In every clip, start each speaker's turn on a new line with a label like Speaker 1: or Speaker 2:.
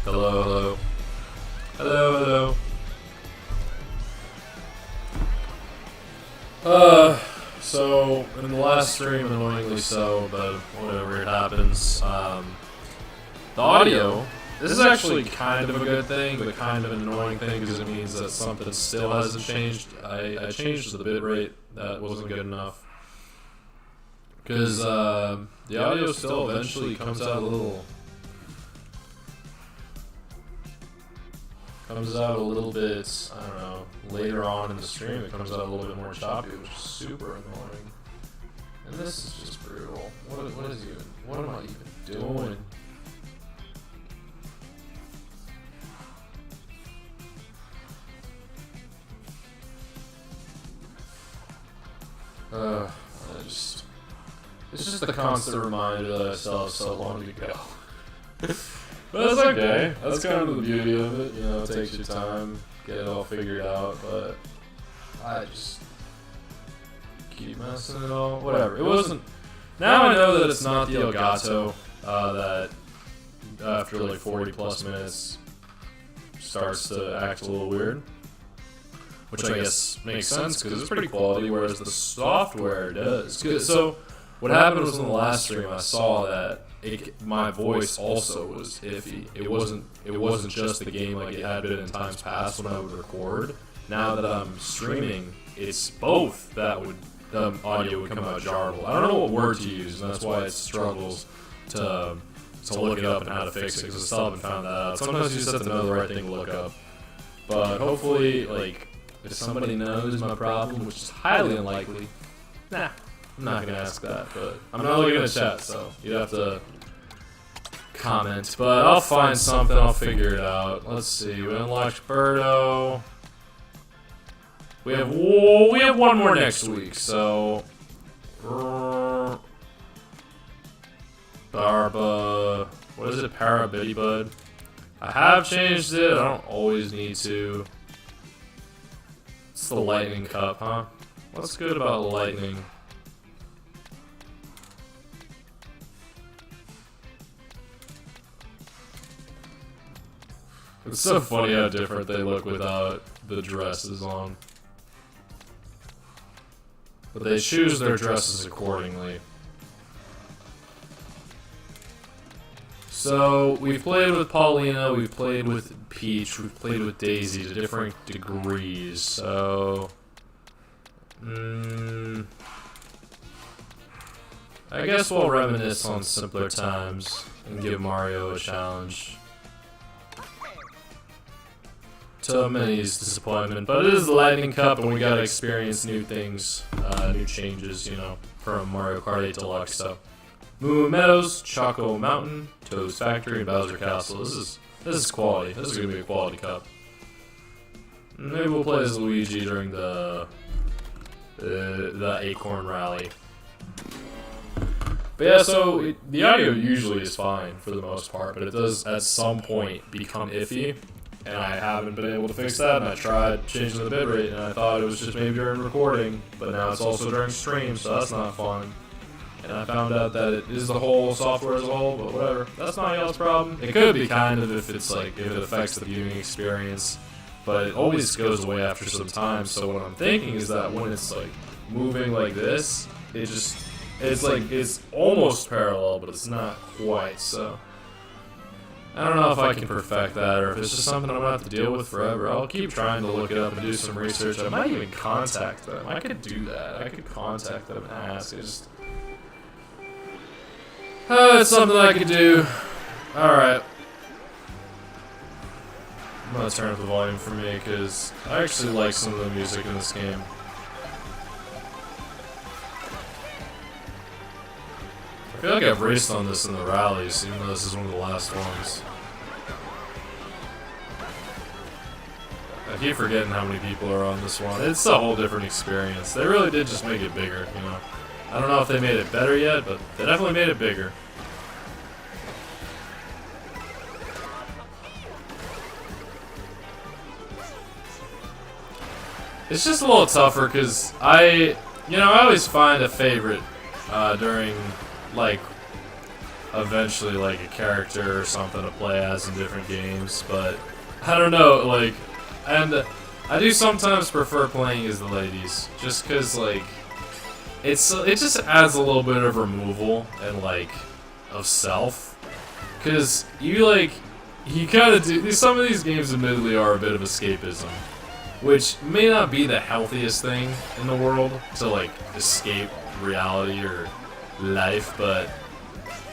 Speaker 1: Hello, hello. Hello, hello. So, in the last stream, annoyingly so, but whatever, it happens, the audio, this is actually kind of a good thing, but kind of an annoying thing, because it means that something still hasn't changed. I changed the bitrate, that wasn't good enough. Because, the audio still eventually comes out a little bit, I don't know, later on in the stream it comes out a little bit more choppy, which is super annoying. And this is just brutal. What am I even doing? It's just a constant reminder that I still have so long to go. But that's okay. That's kind of the beauty of it. You know, it takes your time, get it all figured out, but I just keep messing it all. Whatever. It wasn't. Now I know that it's not the Elgato that after like 40 plus minutes starts to act a little weird. Which I guess makes sense because it's pretty quality, whereas the software does. So what happened was in the last stream I saw that my voice also was iffy. It wasn't just the game like it had been in times past when I would record. Now that I'm streaming, it's both that the audio would come out jarbled. I don't know what word to use, and that's why it struggles to look it up and how to fix it, because I still haven't found that out. Sometimes you just have to know the right thing to look up. But hopefully, like, if somebody knows my problem, which is highly unlikely, nah, I'm not gonna ask that, but I'm not looking at chat, so you'd have to comment. But I'll find something, I'll figure it out. Let's see, we unlocked Birdo. We have one more next week, so Barba, what is it, Parabitty Bud? I have changed it, I don't always need to. It's the lightning cup, huh? What's good about lightning? It's so funny how different they look without the dresses on. But they choose their dresses accordingly. So, we've played with Paulina, we've played with Peach, we've played with Daisy to different degrees, so... I guess we'll reminisce on simpler times and give Mario a challenge. To many's disappointment, but it is the Lightning Cup and we gotta experience new things, new changes, you know, from Mario Kart 8 Deluxe, so... Moo Meadows, Choco Mountain, Toad's Factory, and Bowser Castle. This is quality. This is gonna be a quality cup. Maybe we'll play as Luigi during the Acorn rally. But yeah, so the audio usually is fine for the most part, but it does at some point become iffy, and I haven't been able to fix that. And I tried changing the bitrate, and I thought it was just maybe during recording, but now it's also during stream, so that's not fun. And I found out that it is the whole software as a whole, but whatever. That's not y'all's problem. It could be kind of if it's like, if it affects the viewing experience, but it always goes away after some time. So what I'm thinking is that when it's like moving like this, it's almost parallel, but it's not quite, so. I don't know if I can perfect that or if it's just something I'm gonna have to deal with forever. I'll keep trying to look it up and do some research. I might even contact them. I could do that. I could contact them and ask. It's something I could do. Alright. I'm gonna turn up the volume for me, because I actually like some of the music in this game. I feel like I've raced on this in the rallies, even though this is one of the last ones. I keep forgetting how many people are on this one. It's a whole different experience. They really did just make it bigger, you know. I don't know if they made it better yet, but they definitely made it bigger. It's just a little tougher because I always find a favorite during, like, eventually like a character or something to play as in different games, but I don't know, like, and I do sometimes prefer playing as the ladies, just cause like it just adds a little bit of removal and like of self, cause you kind of do, some of these games admittedly are a bit of escapism, which may not be the healthiest thing in the world to like escape reality or life, but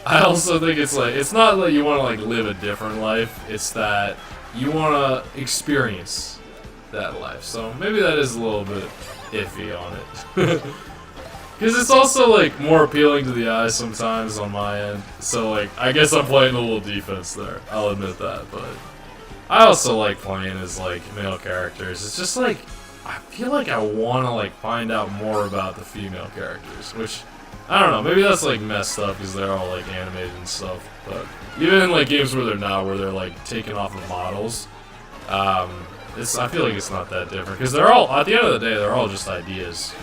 Speaker 1: I also think it's like, it's not that you want to like live a different life, it's that you want to experience that life. So maybe that is a little bit iffy on it. Because it's also like more appealing to the eyes sometimes on my end. So like, I guess I'm playing a little defense there, I'll admit that, but I also like playing as like male characters. It's just like, I feel like I want to like find out more about the female characters, which I don't know, maybe that's like messed up because they're all like animated and stuff, but even in like games where they're not, where they're like taken off of models, I feel like it's not that different, because they're all, at the end of the day, they're all just ideas.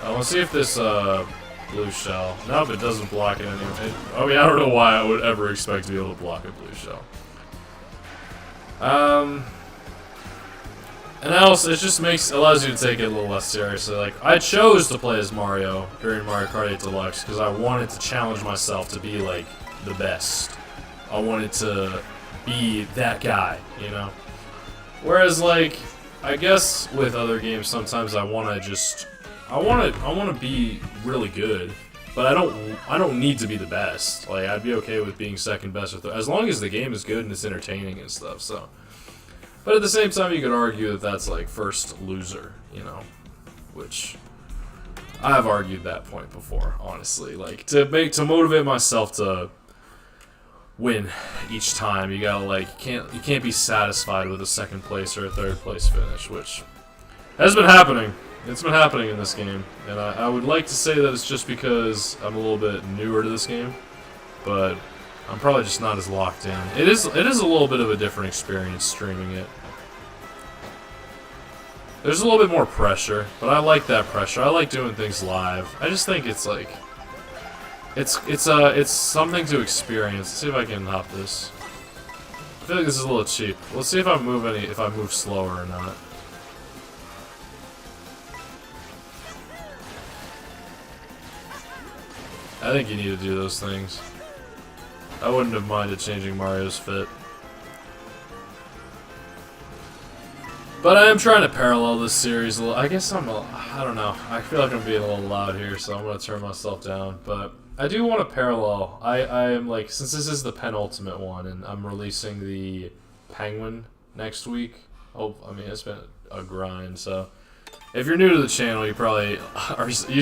Speaker 1: Let's see if this blue shell, nope, it doesn't block it anyway. I mean, I don't know why I would ever expect to be able to block a blue shell. And also, it just allows you to take it a little less seriously. Like, I chose to play as Mario during Mario Kart 8 Deluxe because I wanted to challenge myself to be, like, the best. I wanted to be that guy, you know? Whereas, like, I guess with other games, sometimes I want to be really good, but I don't need to be the best. Like, I'd be okay with being second best or third, as long as the game is good and it's entertaining and stuff, so. But at the same time, you could argue that that's like first loser, you know, which I've argued that point before, honestly. Like, to motivate myself to win each time, you gotta like, you can't be satisfied with a second place or a third place finish, which has been happening. It's been happening in this game, and I would like to say that it's just because I'm a little bit newer to this game, but I'm probably just not as locked in. It is a little bit of a different experience streaming it. There's a little bit more pressure, but I like that pressure. I like doing things live. I just think it's like, it's something to experience. Let's see if I can hop this. I feel like this is a little cheap. Let's see if I move slower or not. I think you need to do those things. I wouldn't have minded changing Mario's fit. But I am trying to parallel this series a little. I guess I don't know. I feel like I'm being a little loud here, so I'm going to turn myself down. But I do want to parallel. I am like, since this is the penultimate one, and I'm releasing the Penguin next week. Oh, I mean, it's been a grind, so. If you're new to the channel, you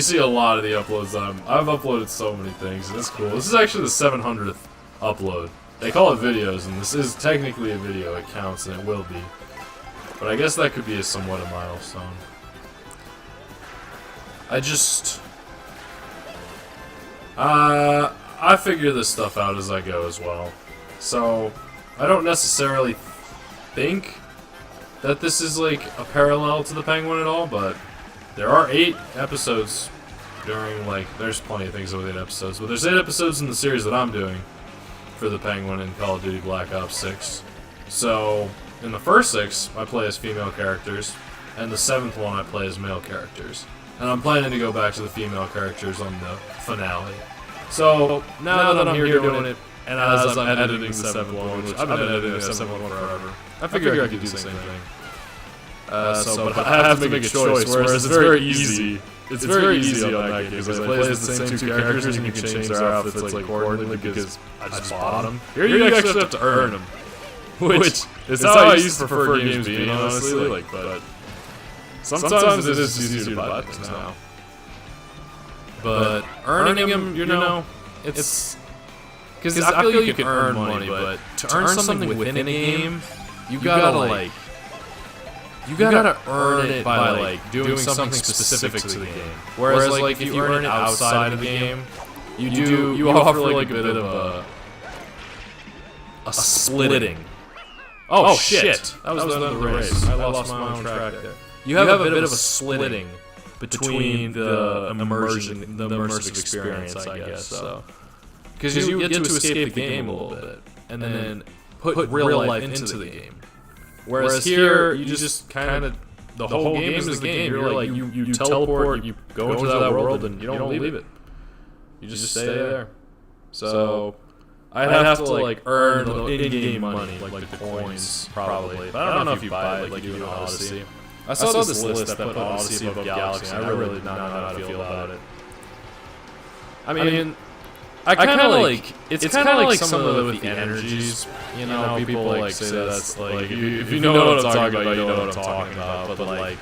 Speaker 1: see a lot of the uploads that I've uploaded so many things, and it's cool. This is actually the 700th upload. They call it videos, and this is technically a video. It counts, and it will be. But I guess that could be somewhat a milestone. I figure this stuff out as I go as well. So, I don't necessarily think that this is like a parallel to the Penguin at all, but there are 8 episodes during, like, there's plenty of things with 8 episodes, but there's 8 episodes in the series that I'm doing for the Penguin in Call of Duty Black Ops 6. So, in the first 6, I play as female characters, and the 7th one I play as male characters. And I'm planning to go back to the female characters on the finale. So, now that I'm here doing it, and as I'm editing the 7th one, which I've been editing the 7th one forever, I figure I could do the same thing. But I have to make a choice, whereas it's very easy. It's very easy on that game, because I play as the same 2 characters, and you can change their outfits like accordingly, because I just bought them. Here you actually have to earn them. Which is how I used to prefer games being, honestly, but sometimes it is easier to buy things now. But earning them, you know, it's... Because I feel you can earn money, but to earn something within a game, you gotta earn it by, like, doing something specific to the game. Whereas, like, if you earn it outside of the game, you offer, like, a bit of a splitting. Oh shit! That was the end of the race. I lost my own track there. You have a bit of a splitting between the immersive experience, I guess. So because you get to escape the game a little bit, and then put real life into the game. Whereas here, you just kind of, the whole game is the game. You're like, you teleport, you go into that world, and you don't leave it. You just stay there. So I'd have to like earn the in-game money, like the coins, probably. But I don't know if you buy it like you do in Odyssey. I saw this list that put Odyssey above Galaxy, and I really did not know how to feel about it. I mean, I kind of like, it's kind of like some of the energies, you know, people like say that's like, if you know what I'm talking about, you know what I'm talking about, but like,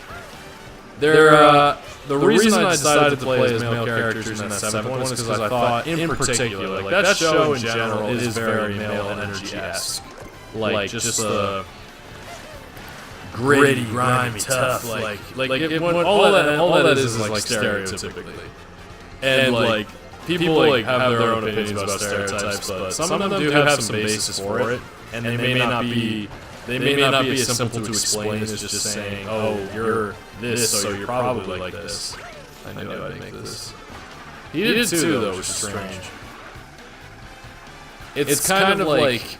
Speaker 1: the reason I decided to play as male characters in that 7th one is because I thought, in particular, like, that show in general is very male energy-esque. Like, just the gritty, grimy, tough, like all that is like stereotypically. And like, people like have their own opinions about stereotypes, but some of them do have some basis for it, and they may not be as simple to explain as just saying, oh, you're this, so you're probably like this. I knew I'd make this. He did too, though, which is strange. It's kind of like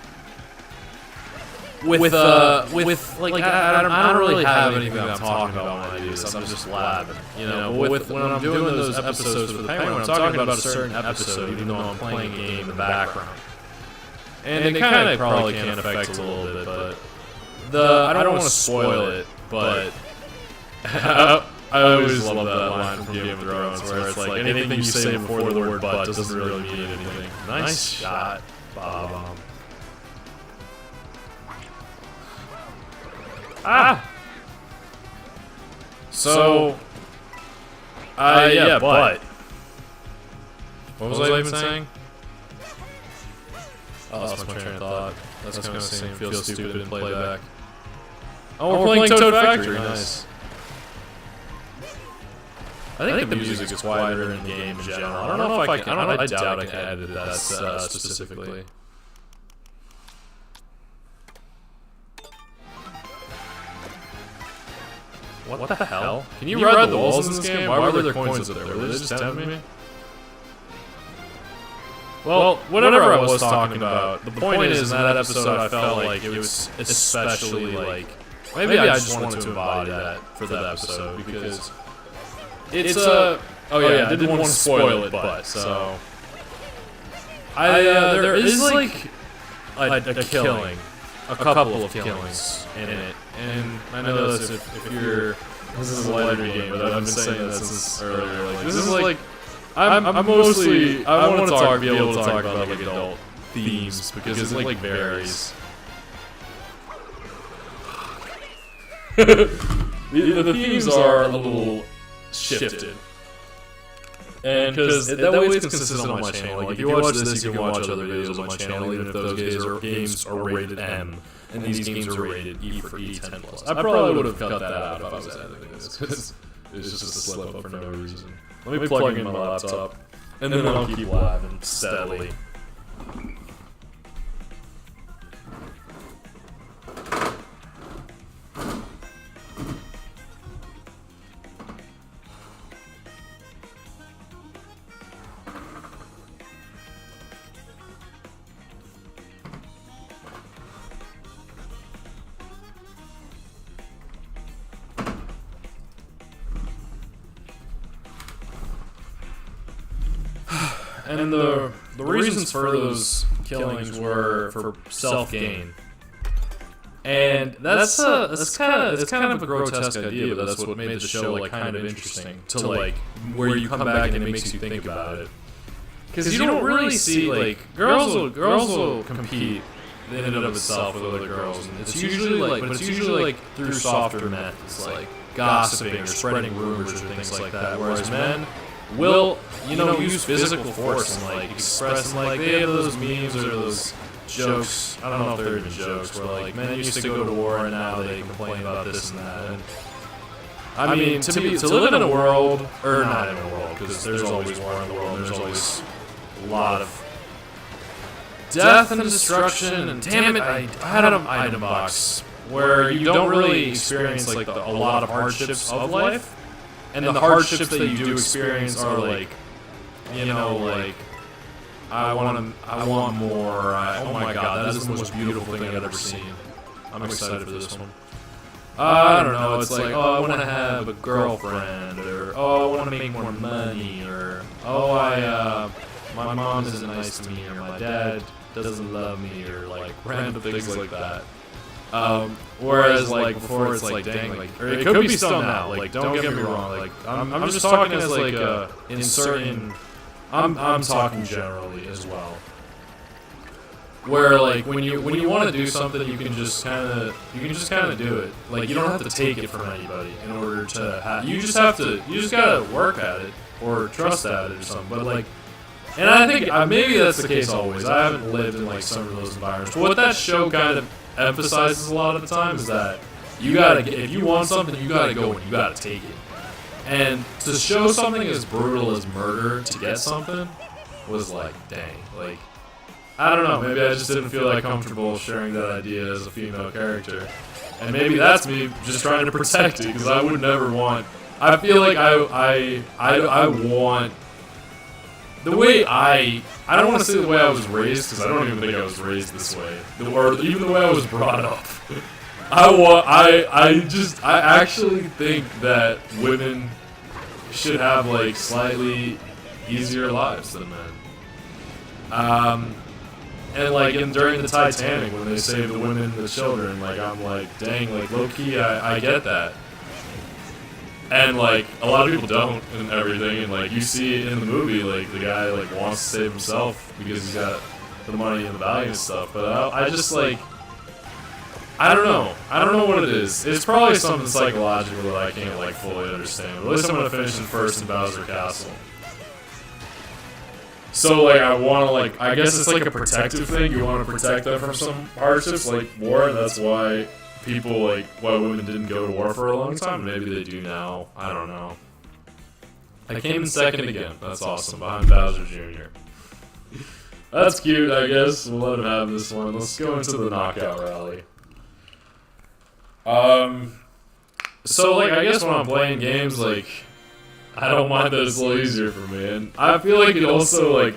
Speaker 1: with like I don't really have anything that I'm talking about when I do this. I'm just blabbing, you know. When I'm doing those episodes for the Penguin, I'm talking about a certain episode, even though I'm playing a game in the background. And it kind of probably can affect a little bit, but I don't want to spoil it, but I always love that line from Game of Thrones where it's like, anything you say before the word but doesn't really mean anything. Nice shot, Bob. So, yeah, but what was I even saying? Oh, that's my train of thought. That's kind of saying feels stupid in playback. Oh, we're playing Toad Factory. Nice. I think the music is quieter in the game in general. I don't know if I can. I doubt I can edit that specifically. What the hell? Can you ride the walls in this game? Why were there coins up there? Were they just tempting me? Well, whatever I was talking about, the point is, in that episode, I felt like it was especially like, maybe I just wanted to embody that for that episode, because it's a, oh yeah, I didn't want to spoil it, but, so, there is like a killing, a couple of killings in it, and I know that's if you're, this is a lighter game, but I've been saying this since earlier, like, this is like, I'm mostly, I want to be able to talk about like adult themes, because it like varies. the themes are a little shifted. And because that way it's consistent on my channel. Like if you watch this, you can watch other videos on my channel, even if those games are rated M, and these games are rated E for E10+. I probably would have cut that out if I was editing this, because it's just a slip up for no reason. Let me plug in my laptop, and then I'll keep laughing steadily. And the reasons for those killings were for self-gain, and that's kind of a grotesque idea, but that's what made the show like kind of interesting to like where you come back and it makes you think about it, because you don't really see like girls will compete in and of itself with other girls, and it's usually like through softer methods like gossiping or spreading rumors or things like that, whereas men will, use physical force and like express, and like they have those memes or those jokes, I don't know if they're even jokes, where like men used to go to war and now they complain about this and that. And I mean, to live in a world, or not in a world, because there's always war in the world, and there's always a lot of death and destruction, and damn it, I had an item box where you don't really experience like a lot of hardships of life. And the hardships that you do experience are like, I want more. Oh my god, that is the most beautiful thing I've ever seen. I'm excited for this one. I don't know, it's like, oh, I want to have a girlfriend, or oh, I want to make more money, or oh, my mom isn't nice to me, or my dad doesn't love me, or like random things like that. Whereas like before, it's like, dang, like, or it could be still now. Like, don't get me wrong. Like, I'm just talking as like in certain. I'm talking generally as well. Where like when you want to do something, you can just kind of do it. Like, you don't have to take it from anybody in order to have. You just gotta work at it or trust at it or something. But like, and I think maybe that's the case always. I haven't lived in like some of those environments. But what that show kind of emphasizes a lot of the time is that you gotta if you want something, you gotta go and you gotta take it. And to show something as brutal as murder to get something was like, dang, like, I don't know, maybe I just didn't feel like comfortable sharing that idea as a female character. And maybe that's me just trying to protect it, because I would never want, I feel like I want, the way I don't want to say the way I was raised, because I don't even think I was raised this way, or even the way I was brought up. I actually think that women should have like slightly easier lives than men. And like during the Titanic, when they saved the women and the children, like I'm like, dang, like low key, I get that. And like a lot of people don't and everything, and like you see it in the movie, like the guy like wants to save himself because he's got the money and the value and stuff. But I just like. I don't know what it is. It's probably something psychological that I can't like fully understand. But at least I'm gonna finish in first in Bowser Castle. So like I want to like, I guess it's like a protective thing. You want to protect them from some hardships like war. That's why people like why women didn't go to war for a long time. Maybe they do now. I don't know. I came in second again. That's awesome, behind Bowser Jr. That's cute. I guess we'll let him have this one. Let's go into the knockout rally. So like I guess when I'm playing games, like I don't mind that it's a little easier for me, and I feel like it also like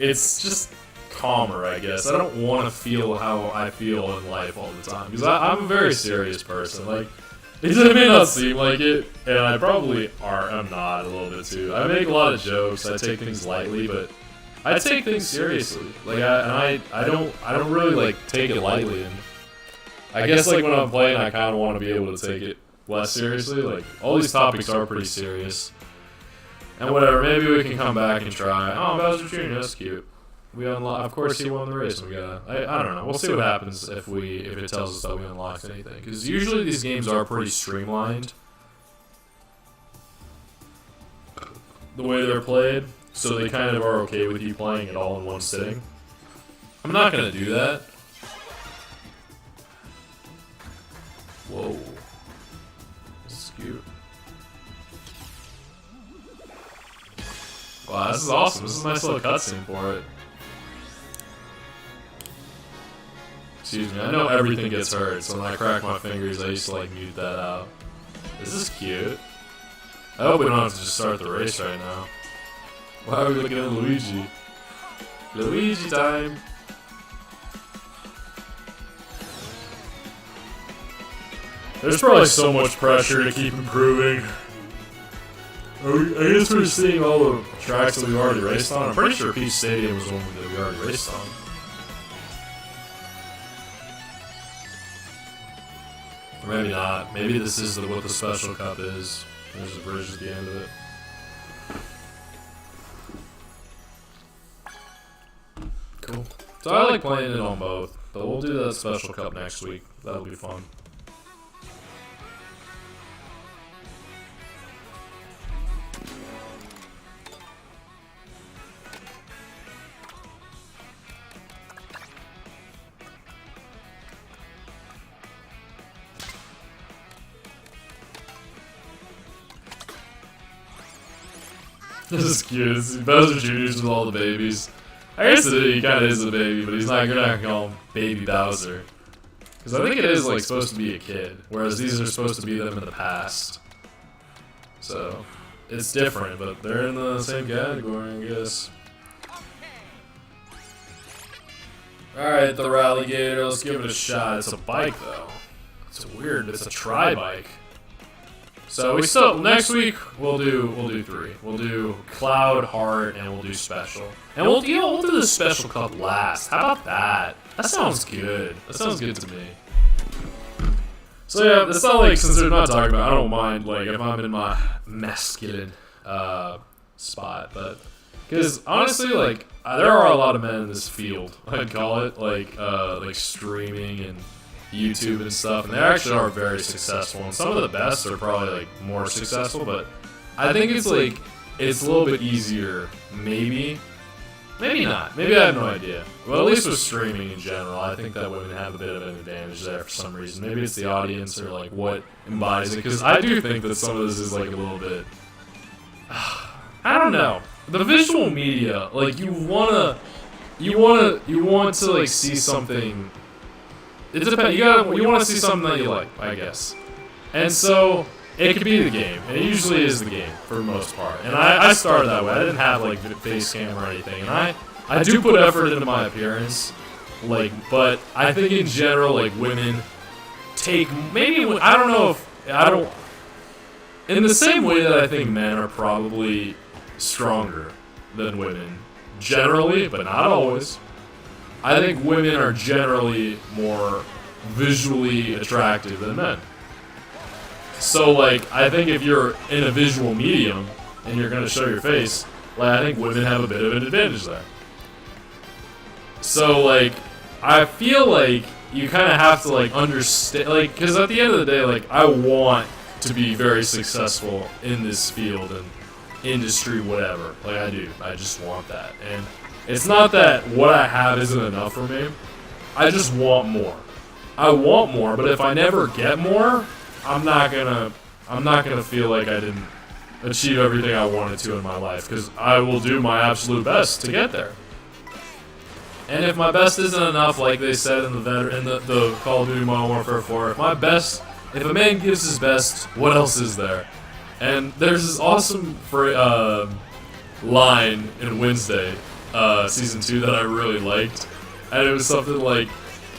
Speaker 1: it's just calmer, I guess. I don't want to feel how I feel in life all the time, because I'm a very serious person. Like it may not seem like it, and I probably I'm not a little bit too. I make a lot of jokes, I take things lightly, but I take things seriously. Like I don't really like take it lightly, and I guess like when I'm playing, I kind of want to be able to take it less seriously. Like all these topics are pretty serious, and whatever. Maybe we can come back and try. Oh, Bowser Jr., that's cute. We unlock. Of course, he won the race. We got. I don't know. We'll see what happens if it tells us that we unlocked anything. Because usually these games are pretty streamlined, the way they're played, so they kind of are okay with you playing it all in one sitting. I'm not gonna do that. Whoa. This is cute. Wow, this is awesome. This is a nice little cutscene for it. Excuse me, I know everything gets hurt, so when I crack my fingers, I used to like mute that out. This is cute. I hope we don't have to just start the race right now. Why are we looking at Luigi? Luigi time! There's probably so much pressure to keep improving. I guess we're seeing all the tracks that we've already raced on. I'm pretty sure Peach Stadium was one that we already raced on. Or maybe not. Maybe this is what the special cup is. There's a bridge at the end of it. Cool. So I like playing it on both, but we'll do that special cup next week. That'll be fun. This is cute. This is Bowser Jr.'s with all the babies. I guess he kind of is a baby, but he's not gonna call him Baby Bowser. Because I think it is like supposed to be a kid, whereas these are supposed to be them in the past. So, it's different, but they're in the same category, I guess. Alright, the Rallygator, let's give it a shot. It's a bike, though. It's weird, it's a tri-bike. So we still, next week, we'll do 3. We'll do Cloud, Heart, and we'll do Special. And we'll do the Special Cup last. How about that? That sounds good. That sounds good to me. So yeah, it's not like, since we're not talking about, I don't mind, like, if I'm in my masculine spot, but, because honestly, like, there are a lot of men in this field, I'd call it, like streaming and YouTube and stuff, and they actually are very successful, and some of the best are probably, like, more successful, but I think it's, like, it's a little bit easier, maybe not, maybe I have no idea. Well, at least with streaming in general, I think that women have a bit of an advantage there for some reason. Maybe it's the audience or, like, what embodies it, because I do think that some of this is, like, a little bit, I don't know. The visual media, like, you want to, like, see something. It depends. You want to see something that you like, I guess. And so it could be the game. And it usually is the game for the most part. And I started that way. I didn't have like face cam or anything. And I do put effort into my appearance, like, but I think in general, like, women take maybe I don't know if I don't in the same way that I think men are probably stronger than women generally, but not always. I think women are generally more visually attractive than men. So, like, I think if you're in a visual medium and you're gonna show your face, like, I think women have a bit of an advantage there. So, like, I feel like you kind of have to, like, understand, like, because at the end of the day, like, I want to be very successful in this field and industry, whatever. Like, I do. I just want that. And it's not that what I have isn't enough for me. I just want more. I want more, but if I never get more, I'm not gonna feel like I didn't achieve everything I wanted to in my life, because I will do my absolute best to get there. And if my best isn't enough, like they said in the Call of Duty Modern Warfare 4, if a man gives his best, what else is there? And there's this awesome line in Wednesday, season 2, that I really liked, and it was something like,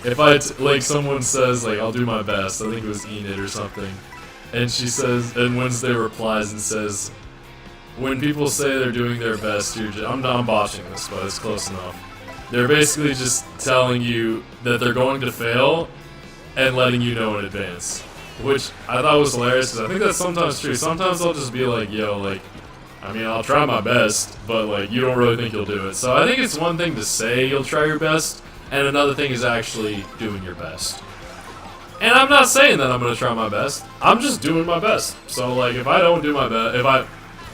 Speaker 1: if someone says, like, I'll do my best, I think it was Enid or something, and she says, and Wednesday replies and says, when people say they're doing their best, I'm botching this, but it's close enough. They're basically just telling you that they're going to fail and letting you know in advance. Which I thought was hilarious, because I think that's sometimes true. Sometimes they'll just be like, yo, like, I mean, I'll try my best, but, like, you don't really think you'll do it. So I think it's one thing to say you'll try your best, and another thing is actually doing your best. And I'm not saying that I'm going to try my best. I'm just doing my best. So, like, if I don't do my best,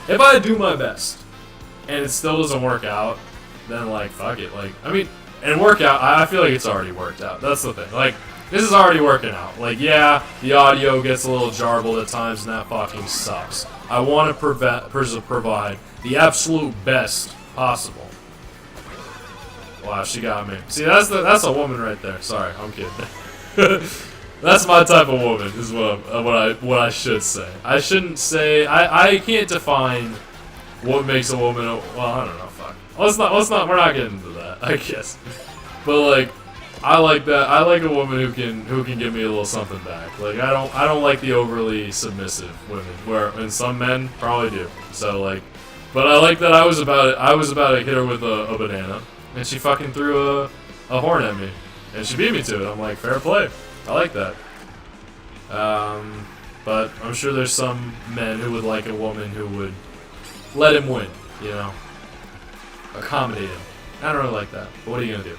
Speaker 1: if I do my best, and it still doesn't work out, then, like, fuck it. Like, I mean, and I feel like it's already worked out. That's the thing. Like, this is already working out. Like, yeah, the audio gets a little jarbled at times, and that fucking sucks. I want to provide the absolute best possible. Wow, she got me. See, that's a woman right there. Sorry, I'm kidding. That's my type of woman, is what I should say. I shouldn't say. I can't define what makes a woman. Well, I don't know. Fuck. Let's not. We're not getting into that, I guess. But, like, I like that. I like a woman who can give me a little something back. Like, I don't like the overly submissive women, and some men probably do. So, like, but I like that I was about to hit her with a banana, and she fucking threw a horn at me, and she beat me to it. I'm like, fair play. I like that. But I'm sure there's some men who would like a woman who would let him win, you know, accommodate him. I don't really like that, but what are you gonna do?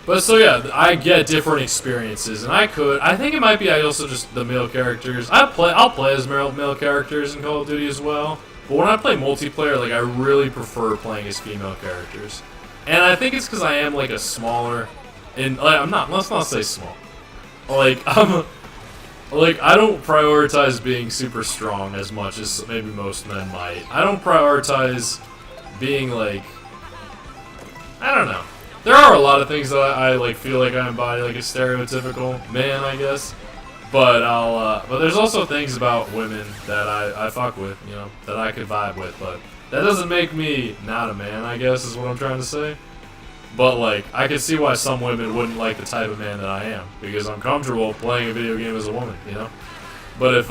Speaker 1: But so yeah, I get different experiences, and I think it might be also just the male characters. I'll play as male characters in Call of Duty as well, but when I play multiplayer, like, I really prefer playing as female characters. And I think it's because I am, like, a smaller, and let's not say small. Like, I don't prioritize being super strong as much as maybe most men might. I don't prioritize being, like, I don't know. There are a lot of things that I like feel like I embody, like a stereotypical man, I guess. But but there's also things about women that I fuck with, you know, that I could vibe with. But that doesn't make me not a man, I guess, is what I'm trying to say. But like, I can see why some women wouldn't like the type of man that I am, because I'm comfortable playing a video game as a woman, you know. But if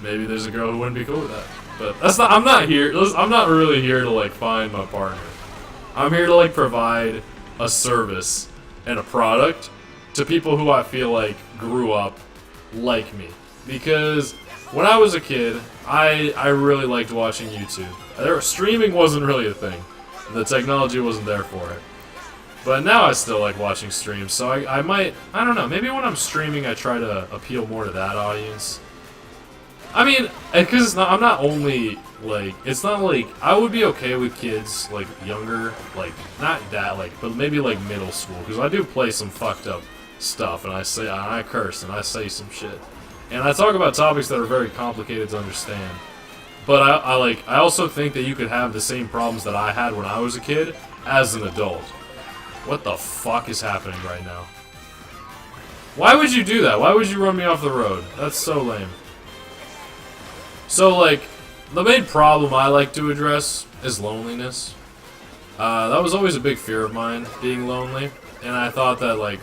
Speaker 1: maybe there's a girl who wouldn't be cool with that. But that's not. I'm not here. I'm not really here to like find my partner. I'm here to like provide a service and a product to people who I feel like grew up like me. Because when I was a kid, I really liked watching YouTube. Streaming wasn't really a thing. The technology wasn't there for it. But now I still like watching streams, so I don't know, maybe when I'm streaming I try to appeal more to that audience. I mean, because I'm not only, like, it's not like, I would be okay with kids, like, younger, like, not that, like, but maybe, like, middle school, because I do play some fucked up stuff, and I curse, and I say some shit. And I talk about topics that are very complicated to understand. But I also think that you could have the same problems that I had when I was a kid as an adult. What the fuck is happening right now? Why would you do that? Why would you run me off the road? That's so lame. So, like, the main problem I like to address is loneliness. That was always a big fear of mine, being lonely. And I thought that, like,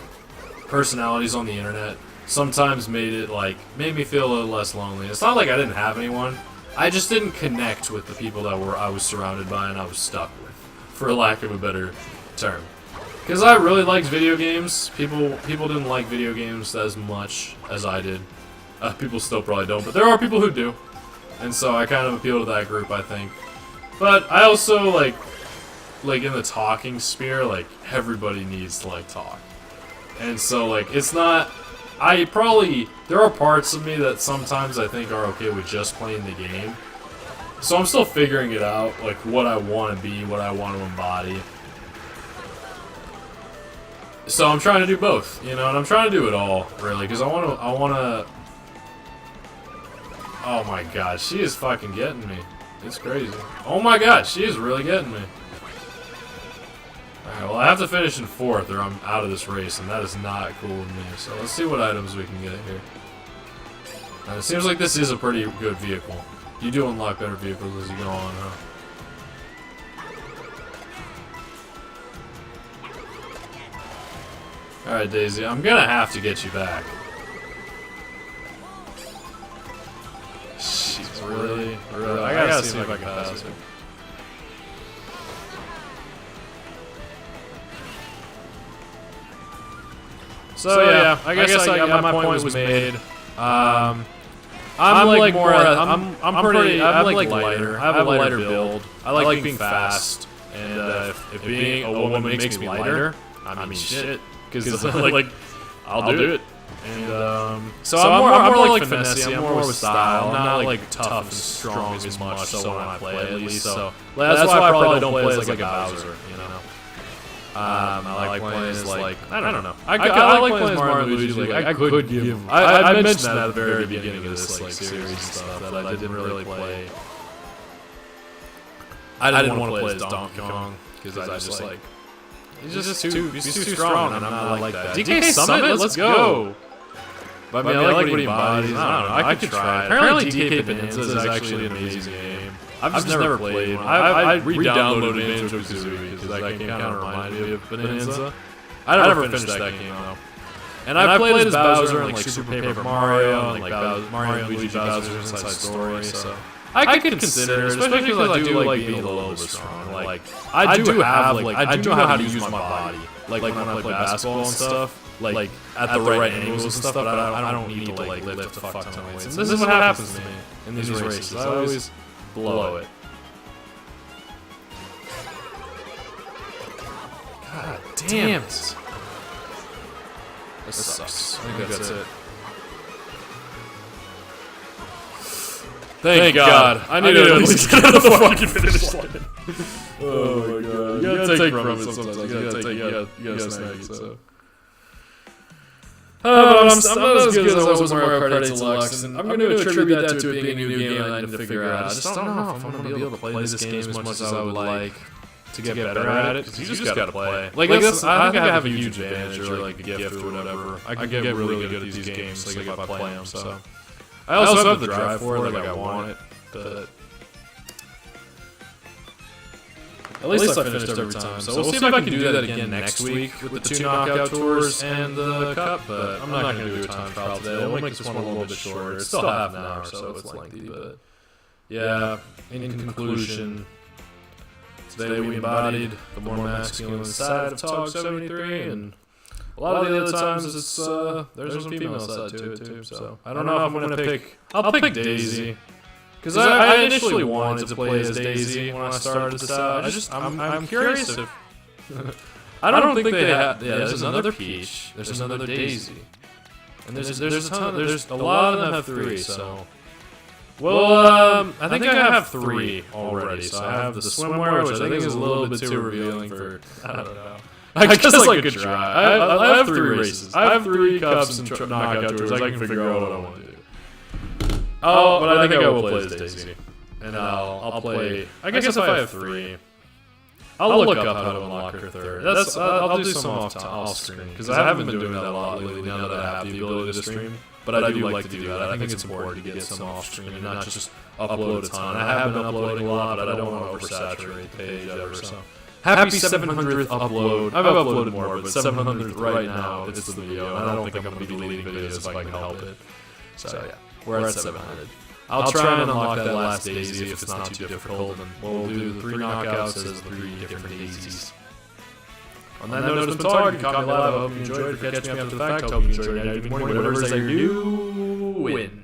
Speaker 1: personalities on the internet sometimes made me feel a little less lonely. It's not like I didn't have anyone. I just didn't connect with the people that I was surrounded by and I was stuck with, for lack of a better term. Because I really liked video games. People didn't like video games as much as I did. People still probably don't, but there are people who do. And so I kind of appeal to that group, I think. But I also, like in the talking sphere, like, everybody needs to, like, talk. And so, like, it's not... there are parts of me that sometimes I think are okay with just playing the game. So I'm still figuring it out, like, what I want to be, what I want to embody. So I'm trying to do both, you know, and I'm trying to do it all, really, because I want to... Oh my god, she is fucking getting me. It's crazy. Oh my god, she is really getting me. Alright, well, I have to finish in 4th or I'm out of this race, and that is not cool with me. So let's see what items we can get here. And it seems like this is a pretty good vehicle. You do unlock better vehicles as you go on, huh? Alright, Daisy, I'm gonna have to get you back. She's really... I gotta see if I can pass her. So yeah, I guess my point was made. I'm like more. I'm like lighter. I have a lighter build. I like being fast, and if being a woman makes me lighter, I mean shit, because like I'll do it. And so I'm more like finesse. I'm more with style. I'm not like tough and strong as much. So when I play, at least, so that's why I probably don't play as like a Bowser, you know. I like playing as like I don't know. I like playing as Mario and Luigi. Like I could give. I mentioned that at the very beginning of this like series and stuff that I didn't really play. I didn't want to play as Donkey Kong because I just like he's too strong and I'm not like that. DK Summit, let's go. But I mean, I like what he embodies. I don't know. I could try it. Apparently, DK Bonanza is actually an amazing game. I've just never played one. I re-downloaded Banjo-Kazooie because that game kind of reminded me of Bonanza. I never finished that game though. And I played as Bowser in like Super Paper Mario and like Mario and Luigi Bowser's Inside Story. So I could consider it, especially because I do like being a little bit strong. Like I do know how to use my body. Like when I play basketball and stuff. Like at the right angles and stuff, but I don't need to like lift a fuck ton of weights. And this is what happens to me in these races. I always blow it. God damn it. This sucks. I think that's it. Thank God. I need to at least get to the fucking finish line. Oh my God. You gotta take from it sometimes. You gotta snag it, so. I'm not as good as I was with Mario Kart 8 Deluxe, and I'm going to attribute that to it being a new game I need to figure out. I just don't know if I'm going to be able to play this game as much as I would like to get better at it, because you just got to play. Like I think I have a huge advantage, or like a gift or whatever. I can get really good at these games like if I play them, so. I also have the drive for it, like I want it, but... At least I finished every time. So we'll see if I can do that again next week with the 2 knockout tours and the cup. But I'm not going to do a time trial today. We'll make this one a little bit shorter. It's still half an hour, so it's lengthy. But yeah, in conclusion, today we embodied the more masculine side of Tog 73, and a lot of the other times it's there's some female side to it too. So I don't know if I'm going to pick. I'll pick Daisy. Because I initially wanted to play as Daisy when I started this out. I'm curious if... I don't think they have... Yeah, there's another Peach. There's another Daisy. And there's a ton... There's a lot of them have 3, so... Well, I think I have 3 already. So I have the swimwear, which I think is a little bit too revealing for... I don't know. I guess like a good try. I have 3 races. I have 3 cups and knockout tours. I can figure out what I want to do. Oh, but I think I will play as Daisy. And I'll play... I guess if I have 3, I'll look up how to unlock her 3rd. I'll do some off screen, because I haven't been doing that a lot lately now that I have the ability to stream. But I do like to do that. I think it's important to get some off screen and not just upload a ton. I have been uploading a lot, but I don't want to oversaturate the page ever, so... Happy 700th upload. I've uploaded more, but 700th right now, it's the video, and I don't think I'm going to be deleting videos if I can help it. So yeah. We're at 700. I'll try and unlock that last Daisy if it's not too difficult, and we'll do the 3 knockouts as 3 different Daisies. On that note, it's been Tog. You caught me live. I hope you enjoyed it. Catch me after the fact. I hope you enjoyed it. Good morning, whatever it is that you're doing.